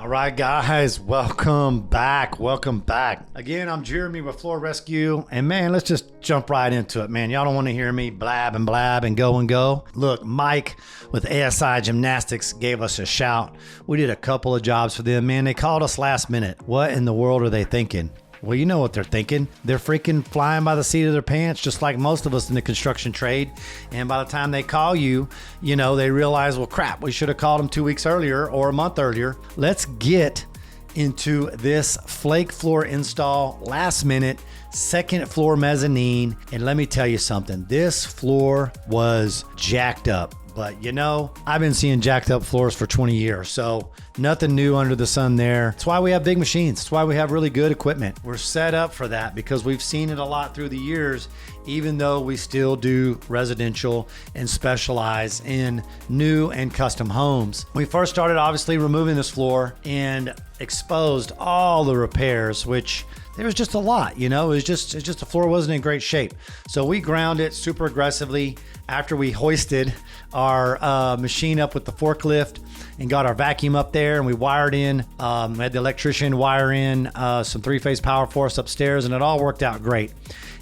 All right, guys, welcome back. Welcome back. Again, I'm Jeremy with FloorRescue, and man, let's just jump right into it, man. Y'all don't want to hear me blab and go. Look, Mike with ASI Gymnastics gave us a shout. We did a couple of jobs for them, man. They called us last minute. What in the world are they thinking? Well, you know what they're thinking. They're freaking flying by the seat of their pants, just like most of us in the construction trade. And by the time they call you, they realize, well, crap, we should have called them 2 weeks earlier or a month earlier. Let's get into this Flake floor install, last minute, second floor mezzanine. And let me tell you something, this floor was jacked up. But I've been seeing jacked up floors for 20 years, so nothing new under the sun there. That's why we have big machines. That's why we have really good equipment. We're set up for that because we've seen it a lot through the years, even though we still do residential and specialize in new and custom homes. We first started obviously removing this floor and exposed all the repairs, which there was just a lot, it was just the floor wasn't in great shape. So we ground it super aggressively after we hoisted our machine up with the forklift and got our vacuum up there, and we wired in, we had the electrician wire in some 3-phase power for us upstairs, and it all worked out great.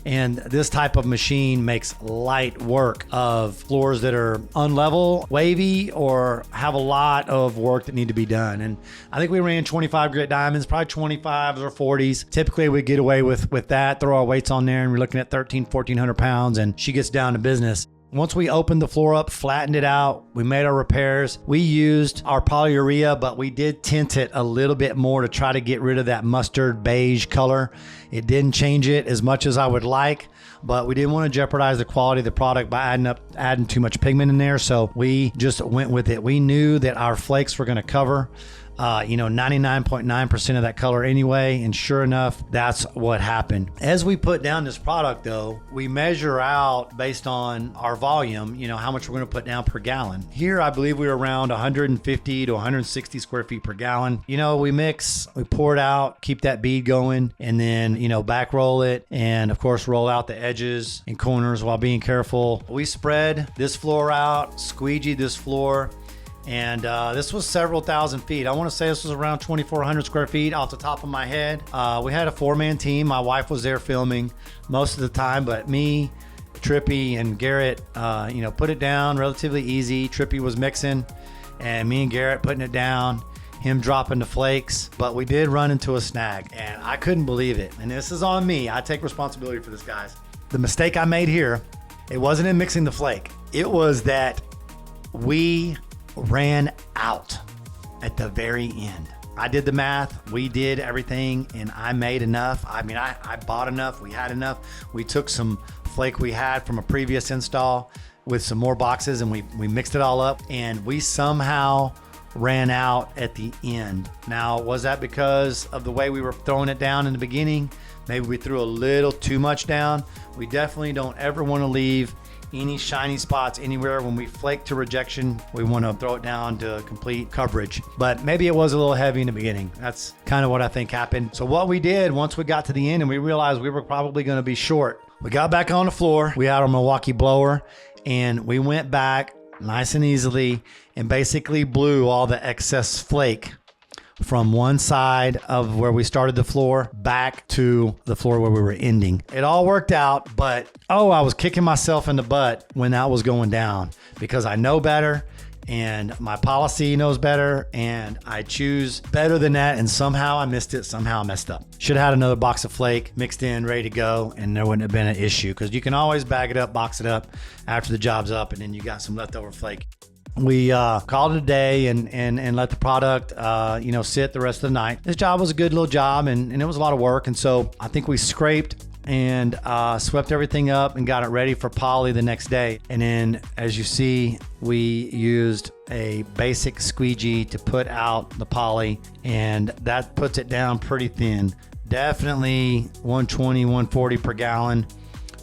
And this type of machine makes light work of floors that are unlevel, wavy, or have a lot of work that need to be done. And I think we ran 25 grit diamonds, probably 25s or 40s. Typically we get away with that, throw our weights on there, and we're looking at 1,400 pounds, and she gets down to business. Once we opened the floor up, flattened it out, we made our repairs. We used our polyurea, but we did tint it a little bit more to try to get rid of that mustard-beige color. It didn't change it as much as I would like, but we didn't want to jeopardize the quality of the product by adding too much pigment in there, so we just went with it. We knew that our flakes were going to cover 99.9% of that color anyway, and sure enough, that's what happened. As we put down this product though, we measure out based on our volume, how much we're going to put down per gallon. Here I believe we were around 150 to 160 square feet per gallon. We mix, we pour it out, keep that bead going, and then back roll it, and of course roll out the edges and corners while being careful. We spread this floor out, squeegee this floor, and this was several thousand feet. I want to say this was around 2,400 square feet off the top of my head. We had a 4-man team. My wife was there filming most of the time, but me, Trippy, and Garrett, put it down relatively easy. Trippy was mixing, and me and Garrett putting it down, him dropping the flakes. But we did run into a snag, and I couldn't believe it. And this is on me. I take responsibility for this, guys. The mistake I made here, it wasn't in mixing the flake. It was that we ran out at the very end. I did the math, we did everything, and I made enough. I bought enough, we had enough. We took some flake we had from a previous install with some more boxes, and we mixed it all up, and we somehow ran out at the end. Now, was that because of the way we were throwing it down in the beginning? Maybe we threw a little too much down. We definitely don't ever want to leave any shiny spots anywhere. When we flake to rejection, we want to throw it down to complete coverage. But maybe it was a little heavy in the beginning. That's kind of what I think happened. So what we did once we got to the end and we realized we were probably going to be short, we got back on the floor. We had our Milwaukee blower, and we went back nice and easily and basically blew all the excess flake from one side of where we started the floor back to the floor where we were ending. It all worked out, but I was kicking myself in the butt when that was going down, because I know better and my policy knows better, and I choose better than that, and somehow I missed it. Somehow I messed up. Should have had another box of flake mixed in, ready to go, and there wouldn't have been an issue, because you can always bag it up, box it up after the job's up, and then you got some leftover flake. We called it a day and let the product, sit the rest of the night. This job was a good little job, and it was a lot of work. And so I think we scraped and swept everything up and got it ready for poly the next day. And then, as you see, we used a basic squeegee to put out the poly, and that puts it down pretty thin. Definitely 120, 140 per gallon,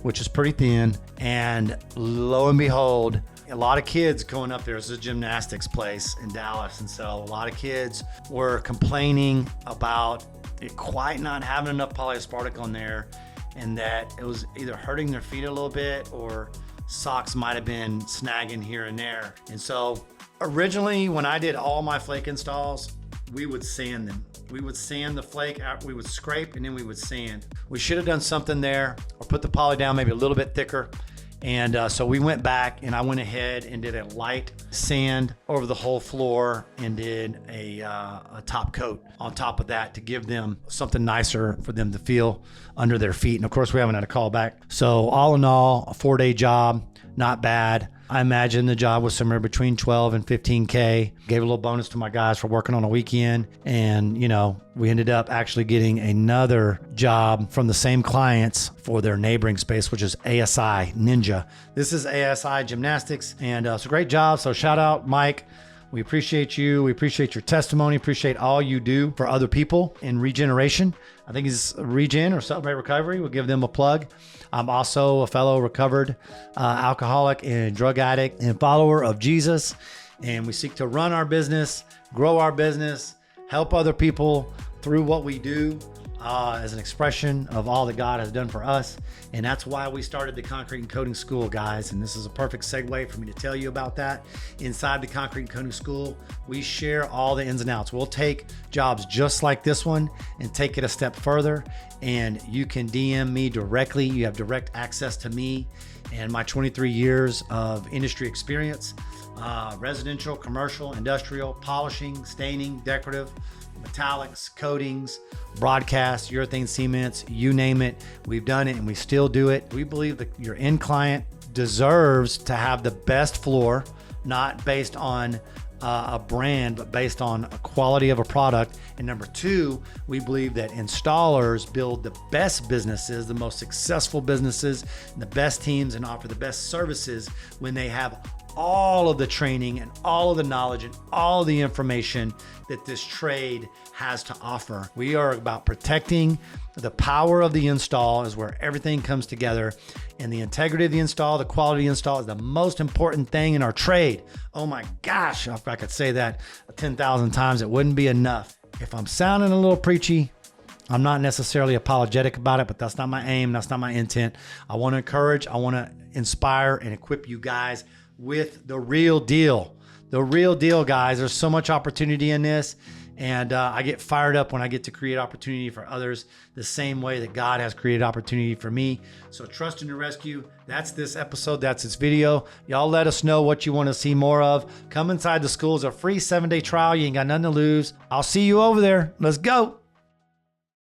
which is pretty thin. And lo and behold, a lot of kids going up there. This is a gymnastics place in Dallas, and so a lot of kids were complaining about it quite not having enough polyaspartic on there, and that it was either hurting their feet a little bit or socks might have been snagging here and there. And so originally, when I did all my flake installs, we would sand them. We would sand the flake out, we would scrape, and then we would sand. We should have done something there or put the poly down maybe a little bit thicker. And so we went back and I went ahead and did a light sand over the whole floor and did a top coat on top of that to give them something nicer for them to feel under their feet. And of course, we haven't had a call back. So all in all, a 4-day job, not bad. I imagine the job was somewhere between 12 and 15K. Gave a little bonus to my guys for working on a weekend. And, you know, we ended up actually getting another job from the same clients for their neighboring space, which is ASI Ninja. This is ASI Gymnastics, and it's a great job. So shout out, Mike. We appreciate you. We appreciate your testimony. Appreciate all you do for other people in regeneration. I think it's Regen or Celebrate Recovery. We'll give them a plug. I'm also a fellow recovered alcoholic and drug addict and follower of Jesus. And we seek to run our business, grow our business, help other people through what we do as an expression of all that God has done for us. And that's why we started the Concrete and Coating School, guys. And this is a perfect segue for me to tell you about that. Inside the Concrete and Coating School, we share all the ins and outs. We'll take jobs just like this one and take it a step further. And you can DM me directly. You have direct access to me and my 23 years of industry experience, residential, commercial, industrial, polishing, staining, decorative, metallics, coatings, broadcast, urethane cements, you name it. We've done it and we still do it. We believe that your end client deserves to have the best floor, not based on a brand, but based on a quality of a product. And number two, we believe that installers build the best businesses, the most successful businesses, and the best teams, and offer the best services when they have all of the training and all of the knowledge and all of the information that this trade has to offer. We are about protecting the power of the install, is where everything comes together. And the integrity of the install, the quality of the install is the most important thing in our trade. Oh my gosh, if I could say that 10,000 times, it wouldn't be enough. If I'm sounding a little preachy, I'm not necessarily apologetic about it, but that's not my aim. That's not my intent. I want to encourage, I want to inspire and equip you guys with the real deal. The real deal, guys. There's so much opportunity in this. And I get fired up when I get to create opportunity for others the same way that God has created opportunity for me. So trust in the rescue. That's this episode. That's this video. Y'all let us know what you want to see more of. Come inside the school. It's a free 7-day trial. You ain't got nothing to lose. I'll see you over there. Let's go.